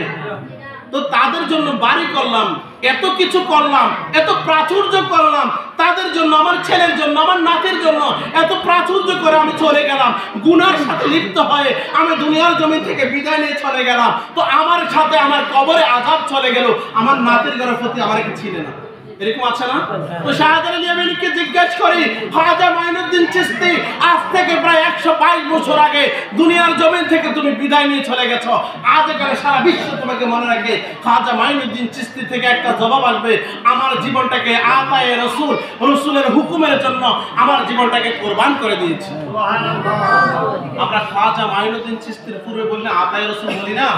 তো তো তাদের জন্য বাড়ি করলাম, এত কিছু করলাম, এত প্রাচুর্য করলাম, তাদের জন্য, আমার ছেলের জন্য, আমার নাতির জন্য এত প্রাচুর্য করে আমি চলে গেলাম, গুনার সাথে লিপ্ত হয়ে আমি দুনিয়ার জমি থেকে বিদায় নিয়ে চলে গেলাম, তো আমার সাথে আমার কবরে আযাব চলে গেল, আমার নাতির ঘরের প্রতি আমার কি ছিল না? এরকম আছে না? তো শাহজালাল আলী আমিনকে জিজ্ঞেস করি, খাজা মাইনুদ্দিন চিশতি আজ থেকে প্রায় 122 বছর আগে দুনিয়ার জমিন থেকে তুমি বিদায় নিয়ে চলে গেছো, আজ এখানে সারা বিশ্ব তোমাকে মনে রাখে। খাজা মাইনুদ্দিন চিশতি থেকে একটা জবাব আসবে, আমার জীবনটাকে আতায়ে রাসূল, রাসূলের হুকুমের জন্য আমার জীবনটাকে কুরবান করে দিয়েছি। আমরা খাজা মাইনুদ্দিন চিশতির পূর্বে বললে আতায়ে রাসূল বলি না।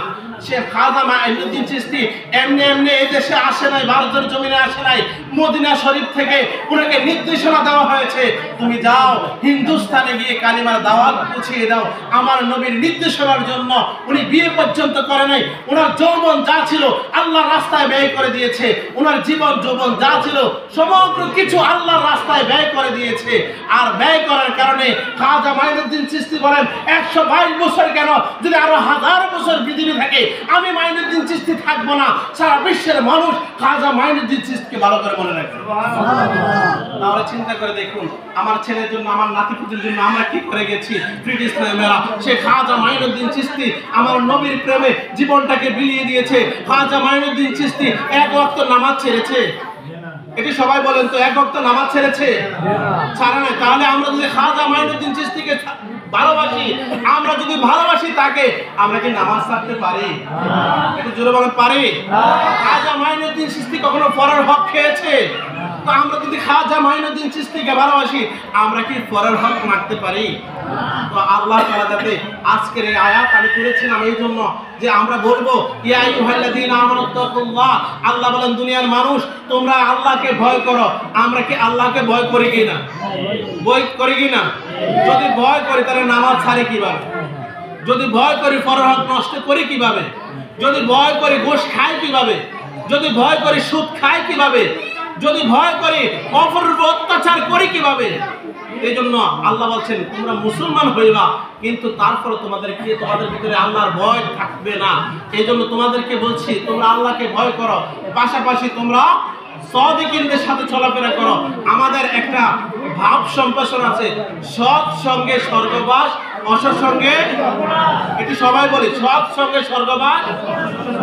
সে খাজা মাইনুদ্দিন চিশতি এমনি এমনি এই দেশে আসে নাই, ভারতের জমিনে আসে নাই, মদিনা শরীফ থেকে উনাকে নির্দেশনা দেওয়া হয়েছে, তুমি যাও হিন্দুস্তানে গিয়ে কালিমার দাওয়াত পৌঁছিয়ে দাও। আমার নবীর নির্দেশনার জন্য উনি বিয়ে পর্যন্ত করে নাই, ওনার যৌবন যা ছিল আল্লাহর রাস্তায় ব্যয় করে দিয়েছে, ওনার জীবন যৌবন যা ছিল সমগ্র কিছু আল্লাহর রাস্তায় ব্যয় করে দিয়েছে। আর ব্যয় করার কারণে খাজা মাইনুদ্দিন চিশতি বলেন 122 বছর কেন, যদি আরো 1000 বছর পৃথিবী থাকে আমি মাইনুদ্দিন চিশতি থাকবো না। সারা বিশ্বের মানুষ খাজা মাইনুদ্দিন চিশতিকে ভালো করে মনে রাখবে। তাহলে চিন্তা করে দেখুন, আমার ছেলের জন্য, আমার নাতিপুতির জন্য আমরা কি করে গেছি। ব্রিটিশ মেয়েরা সে খাজা মাইনুদ্দিন চিশতি আমার নবীর প্রেমে জীবনটাকে বিলিয়ে দিয়েছে। খাজা মাইনুদ্দিন চিশতি এক ওয়াক্ত নামাজ ছেড়েছে, এটি সবাই বলেন তো, এক ওয়াক্ত নামাজ ছেড়েছে? ছাড়ে না। তাহলে আমরা যদি খাজা মাইনুদ্দিন চিশতিকে ভালোবাসি, আমরা যদি ভালোবাসি তাকে, আমরা কি নামাজ ছাড়তে পারি? একটু জোরে বলেন, পারি? খাজা মাইনুদ্দিন চিশতি কখনো পরের হক খেয়েছে? তো আমরা যদি খাজা মাইনুদ্দিন চিশতিকে ভালোবাসি, আমরা কি পরের হক মারতে পারি? তো আল্লাহ তাআলা যাতে আজকের এই আয়াত আমি করেছিলাম এই জন্য যে আমরা বলবো, ইয়া আইয়ুহাল্লাযীনা আমানুত্তাকুল্লাহ, আল্লাহ বলেন দুনিয়ার মানুষ তোমরা আল্লাহকে ভয় করো। আমরা কি আল্লাহকে ভয় করি কিনা? ভয় করি কিনা? যদি ভয় করি তাহলে নামাজ ছাড়ি কিভাবে? যদি ভয় করি পরের হক নষ্ট করি কিভাবে? যদি ভয় করি ঘুষ খাই কিভাবে? যদি ভয় করি সুদ খাই কিভাবে? যদি ভয় করি অপরের উপর অত্যাচার করি কিভাবে? এই জন্য আল্লাহ বলছেন তোমরা মুসলমান হইবা, কিন্তু তারপরে তোমাদের ভিতরে আল্লাহর ভয় থাকবে না। এই জন্য তোমাদেরকে বলছি তোমরা আল্লাহকে ভয় করো, পাশাপাশি তোমরা সাদিকিনদের সাথে চলাফেরা করো। আমাদের একটা ভাব সম্প্রসারণ আছে, সৎ সঙ্গে স্বর্গবাস, অসৎ সঙ্গে, এটি সবাই বলি, সৎ সঙ্গে স্বর্গবাস,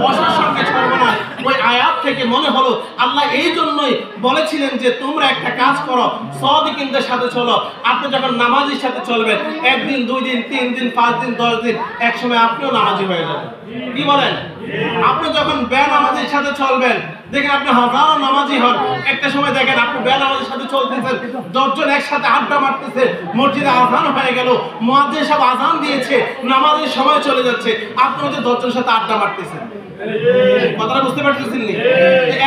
অসৎ সঙ্গে সর্বনাশ। ওই আয়াত থেকে মনে হলো আল্লাহ এই জন্যই বলেছিলেন যে তোমরা একটা কাজ করো, সাদিকিনদের সাথে চলো। আপনি যখন নামাজির সাথে চলবেন, 1 দিন 2 দিন 3 দিন 5 দিন 10 দিন, এক সময় আপনিও নামাজি হয়ে যাবেন। কি বলেন? আপনি যখন বেনামাজির সাথে চলবেন, দেখেন আপনি হাজারো নামাজি হন, একটা সময় দেখেন আপনি বেনামাজির সাথে চলতেছেন, 10 জন একসাথে আড্ডা মারতেছে, মসজিদে আযান হয়ে গেল, মুয়াজ্জিন সাহেব আযান দিয়েছে, নামাজের সময় চলে যাচ্ছে, আপনি ওই যে 10 জনের সাথে আড্ডা মারতেছেন। কথাটা বুঝতে পারতেছেন নি?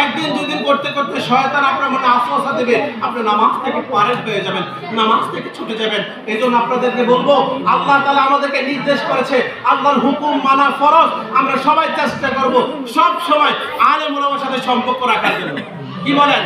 1 দিন 2 দিন করতে করতে শয়তান আপনার মনে আশা দেবে, আপনি নামাজ থেকে পারেট হয়ে যাবেন, নামাজ থেকে ছুটে যাবেন। এই জন্য আপনাদেরকে বলবো, আল্লাহ তাআলা আমাদেরকে নির্দেশ করেছে, আল্লাহর হুকুম মানা ফরজ। আমরা সবাই চেষ্টা করব সব সময় আলেম ওলামার সাথে সম্পর্ক রাখার জন্য। কি বলেন?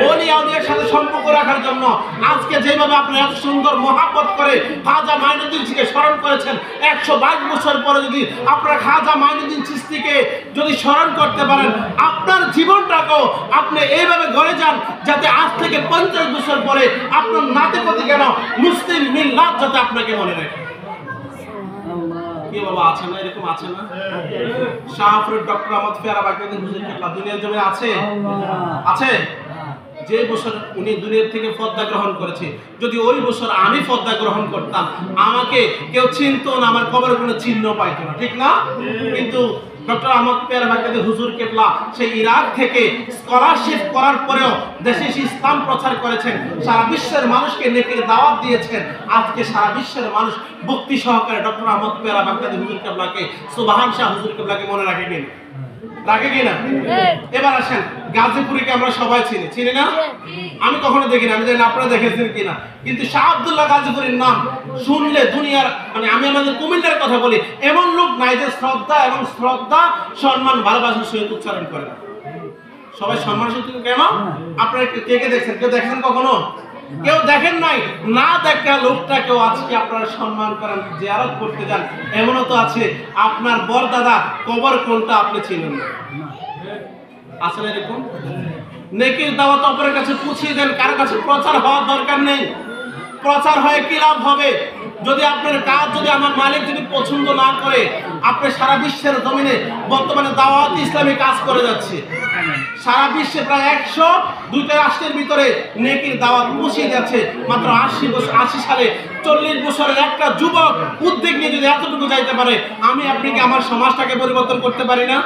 ওলি আউলিয়ার সাথে সম্পর্ক রাখার জন্য। আজকে যেভাবে আপনারা এত সুন্দর মহব্বত করে খাজা মাইনুদ্দিন চিশতিকে স্মরণ করেছেন, 122 বছর পরে যদি আপনারা খাজা মাইনুদ্দিন চিশতিকে যদি স্মরণ করতে পারেন, আপনার জীবনটাকেও আপনি এইভাবে গড়ে যান যাতে আজ থেকে 50 বছর পরে আপনার নাতিপতি কেন মুসলিম মিল্লাত যাতে আপনাকে মনে রাখে। কি বাবা, আছে না? এরকম আছে না? শাহপুরের ডক্টর আহমদ পেয়ারা বাগদাদি হুজুর কেবলা দুনিয়ার জমিনে আছে? আছে? যে বছর উনি দুনিয়া থেকে পর্দা গ্রহণ করেছে, যদি ওই বছর আমি পর্দা গ্রহণ করতাম, আমাকে কেউ চিনতো না, আমার কবরের কোনো চিহ্ন পাইতো না, ঠিক না? কিন্তু ডক্টর আহমদ পেয়ারা বাগদাদি হুজুর কেবলা সেই ইরাক থেকে স্কলারশিপ করার পরেও দেশে ইসলাম প্রচার করেছেন, সারা বিশ্বের মানুষকে নেকির দাওয়াত দিয়েছেন। আজকে সারা বিশ্বের মানুষ ভক্তি সহকারে ডক্টর আহমদ পেয়ারা বাগদাদি হুজুর কেবলাকে, সুবহান শাহ হুজুর কেবলাকে মনে রাখে কিনা? রাখে কিনা? এবার আসেন, গাজীপুরীকে আমরা সবাই চিনি না? আমি কখনো দেখিনি, আমি জানি আপনারা দেখেছেন কিনা, কিন্তু শাহ আব্দুল্লাহ গাজীপুরীর নাম শুনলে দুনিয়ার, মানে আমি আমাদের কুমিল্লার কথা বলি, এমন লোক নাই যে শ্রদ্ধা এবং সম্মান ভালোবাসার সহিত উচ্চারণ করে না। সবাই সম্মান সহিত কেন? আপনারা কে কে দেখছেন? কেউ দেখেন কখনো? কেউ দেখেন নাই। না দেখা লোকটাকেও আজকে আপনারা সম্মান করেন, জিয়ারত করতে যান। এমনও তো আছে আপনার বড় দাদা কবর কোনটা আপনি ছিলেন না। আসলে এরকম নেকির দাওয়াত অপরের কাছে পৌঁছে দেন, কারো কাছে প্রচার হওয়ার দরকার নেই। প্রচার হয়ে কি লাভ হবে যদি আপনার কাজ যদি আমার মালিক যদি পছন্দ না করে? আপনি সারা বিশ্বের জমিনে বর্তমানে দাওয়াত ইসলামী কাজ করে যাচ্ছে। সারা বিশ্বে প্রায় 102টা রাষ্ট্রের ভিতরে নেকির দাওয়াত পৌঁছে যাচ্ছে। মাত্র 80 সালে 40 বছরের একটা যুবক উদ্যোগ নিয়ে যদি এতটুকু যাইতে পারে, আমি আপনি কি আমার সমাজটাকে পরিবর্তন করতে পারি না?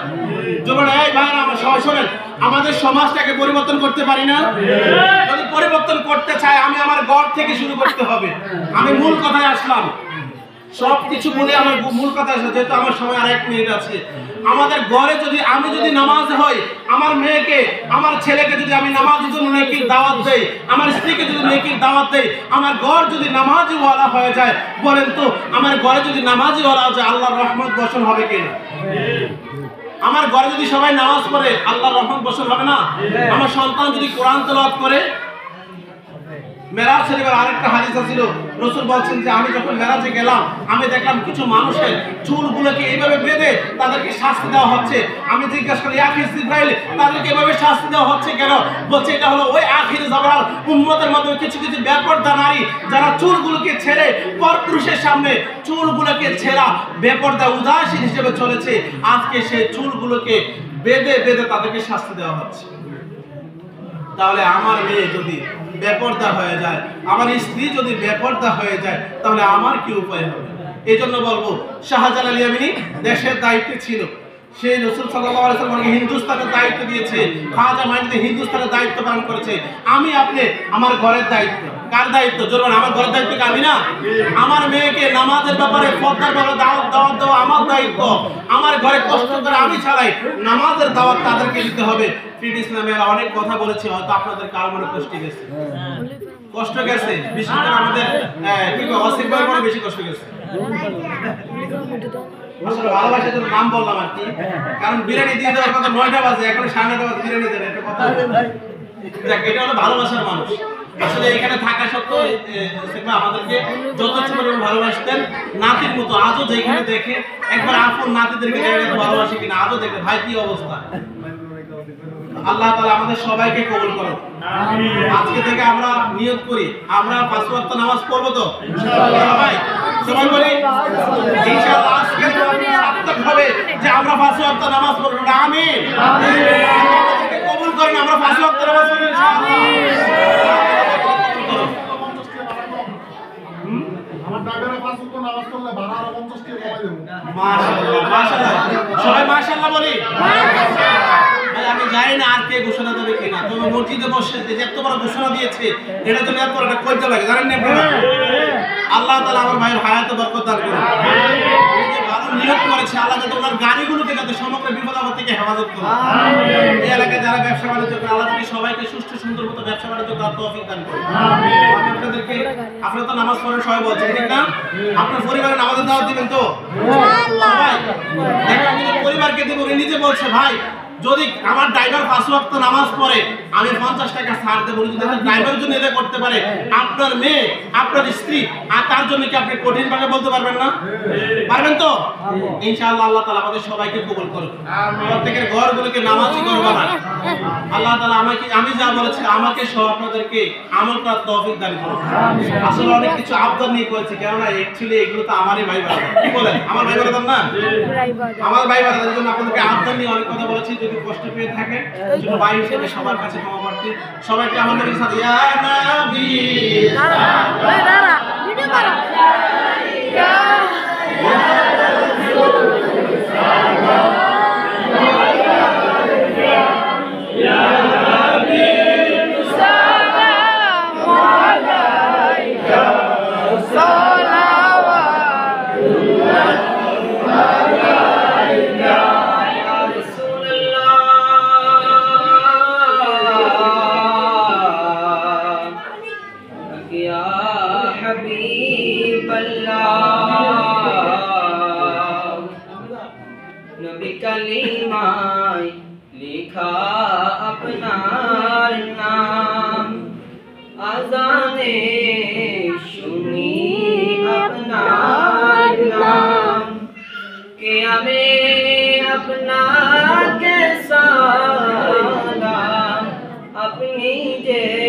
যুবক এই ভাইরা আমার সবাই শোনেন, আমাদের সমাজটাকে পরিবর্তন করতে পারি না? যদি পরিবর্তন করতে চাই আমি আমার ঘর থেকে শুরু করতে হবে। আমি মূল কথায় আসলাম, সব কিছু বলে আমার মূল কথা আসলে, যেহেতু আমার সময় আর 1 মিনিট আছে। আমাদের ঘরে যদি আমি যদি নামাজ হই, আমার মেয়েকে আমার ছেলেকে যদি আমি নামাজের জন্য নেকির দাওয়াত দেই, আমার স্ত্রীকে যদি নেকির দাওয়াত দেই, আমার ঘর যদি নামাজি ওয়ালা হয়ে যায়, বলেন তো আমার ঘরে যদি নামাজি ওয়ালা হয় আল্লাহর রহমত বর্ষণ হবে কিনা? আমার ঘরে যদি সবাই নামাজ পড়ে আল্লাহর রহমত বর্ষণ হবে না? আমার সন্তান যদি কোরআন তেলাওয়াত করে, মেরাজ শরীফের আরেকটা হাদিস ছিল, রাসূল বলছেন যে আমি যখন মেরাজে গেলাম আমি দেখলাম কিছু মানুষের চুলগুলোকে এইভাবে বেঁধে তাদেরকে শাস্তি দেওয়া হচ্ছে। আমি জিজ্ঞাসা করি ইয়া জিবরাইল, তাদেরকে এভাবে শাস্তি দেওয়া হচ্ছে কেন? বলছে এটা হলো ওই আখির জামানার উম্মতের মধ্যে কিছু কিছু বেপরদা নারী যারা চুলগুলোকে ছেড়ে পরপুরুষের সামনে চুলগুলোকে ছেঁড়া বেপরদা উদাসীন হিসেবে চলেছে। আজকে সেই চুলগুলোকে বেঁধে বেঁধে তাদেরকে শাস্তি দেওয়া হচ্ছে। তাহলে আমার মেয়ে যদি বেপরদা হয়ে যায়, আমার স্ত্রী যদি বেপরদা হয়ে যায়, তাহলে আমার কি উপায় হবে? এই জন্য বলবো, শাহজালাল ইয়ামানি দেশের দায়িত্বে ছিল, সেই রাসূল সাল্লাল্লাহু আলাইহি ওয়াসাল্লামকে হিন্দুস্তানের দায়িত্ব দিয়েছে, খাজা মাইনকে হিন্দুস্তানের দায়িত্ব পালন করেছে। আমি আপনি আমার ঘরের দায়িত্ব, কার দায়িত্ব? জোরবান আমার ঘরের দায়িত্ব কি আমি না? আমার মেয়েকে নামাজের ব্যাপারে পর্দার ব্যাপারে দাওয়াত দেওয়া আমার দায়িত্ব। আমার ঘরে কষ্ট করে আমি চালাই, নামাজের দাওয়াত তাদেরকে দিতে হবে। ফ্রিড ইসলামের অনেক কথা বলেছি, হয়তো আপনাদের কারো মনে কষ্ট গেছে, বিশেষ করে আমাদের কি ওয়াসিফ ভাইয়ের মনে বেশি কষ্ট গেছে। আসলে ভালোবাসার জন্য নাম বললাম আর কি, কারণ বিরিয়ানি দিয়ে দেওয়ার কথা 9টা বাজে, এখন 9:30 বাজে বিরিয়ানি দেন, একটা কথা। এটা হলো ভালোবাসার মানুষ। আসলে এখানে থাকা সত্ত্বেও আমাদেরকে যথেষ্ট পরিমাণ ভালোবাসতেন, নাতির মতো। আজও যেখানে দেখে একবার আপন নাতিদেরকে ভালোবাসে কিনা আজও দেখে, ভাই কি অবস্থা। আল্লাহ তাআলা আমাদের সবাইকে কবুল করুন। আজকে থেকে আমরা নিয়ত করি আমরা 5 ওয়াক্ত নামাজ পড়ব তো ইনশাআল্লাহ। সবাই বলি ইনশাআল্লাহ। আজকে সার্থক হবে যে আমরা 5 ওয়াক্ত নামাজ পড়ব। আমিন আমিন। আমাদেরকে কবুল করেন, আমরা 5 ওয়াক্ত নামাজ পড়ব ইনশাআল্লাহ। আমার টাকারে 5 ওয়াক্ত নামাজ পড়লে ভাড়া 50 টাকা কমাই দেব। মাশাআল্লাহ মাশাআল্লাহ। সবাই মাশাআল্লাহ বলি। আমি জানি না আর কে ঘোষণা দেবে কিনা, তবে মসজিদে বসে যে এত বড় ঘোষণা দিয়েছে, এটা জন্য এত বড় একটা কইতে লাগে, জানেন না আপনারা? আল্লাহ তাআলা আমার ভাইয়ের হায়াতে বরকত দান করুন। এই যে ভালো নিয়ত করেছে, আল্লাহ যাতে ওনার গাড়িগুলোকে যাতে সমগ্র বিপদ আপদ থেকে হেফাজত করে। আমিন। এই এলাকায় যারা ব্যবসা বাণিজ্য করে, আল্লাহ তাআলা সবাইকে সুষ্ঠু সুন্দর মতো ব্যবসা বাণিজ্য করার তৌফিক দান করুন। আমিন। আমি আপনাদেরকে, আপনারা তো নামাজ পড়েন সবাই বলছেন ঠিক না? আপনার পরিবারে নামাজের দাওয়াত দিবেন তো সবাই? দেখেন আমি পরিবারকে দেব, উনি নিজে বলছে ভাই যদি আমার ড্রাইভার 5 ওয়াক্ত নামাজ পড়ে আমি 50 টাকা ছাড় দেব। যদি ড্রাইভারের জন্য এটা করতে পারে, আপনার মেয়ে আপনার স্ত্রী আর তার জন্য কি আপনি কঠিন ভাবে বলতে পারবেন না? পারবেন তো ইনশাআল্লাহ। আল্লাহ তাআলা আমাদের সবাইকে কবুল করুন। প্রত্যেকের ঘরগুলোকে নামাজি করব না। আল্লাহ তাআলা আমাকে, আমি যা বলেছি আমাকে সহ আপনাদেরকে আমল করার তৌফিক দান করুন। আসলে অনেক কিছু আবদার নিয়ে করেছি, কেননা অ্যাকচুয়ালি এগুলো তো আমারই ভাই বাবা। কি বলেন আমার ভাই বাবা না? আমার ভাই বাবা, এর জন্য আপনাদেরকে আবদার নিয়ে অনেক কথা বলেছি। যদি কষ্ট পেয়ে থাকে সেটা ভাই হিসেবে সবার কাছে ক্ষমা প্রার্থী। সবাইকে আমাদের সাথে ইয়া নবী দাঁড়া ভিডিও করো ইয়া नबी कलीमाय लिखा अपनार नाम, आजाने सुनी अपनार नाम, कि हमें अपना के साथ দিকে,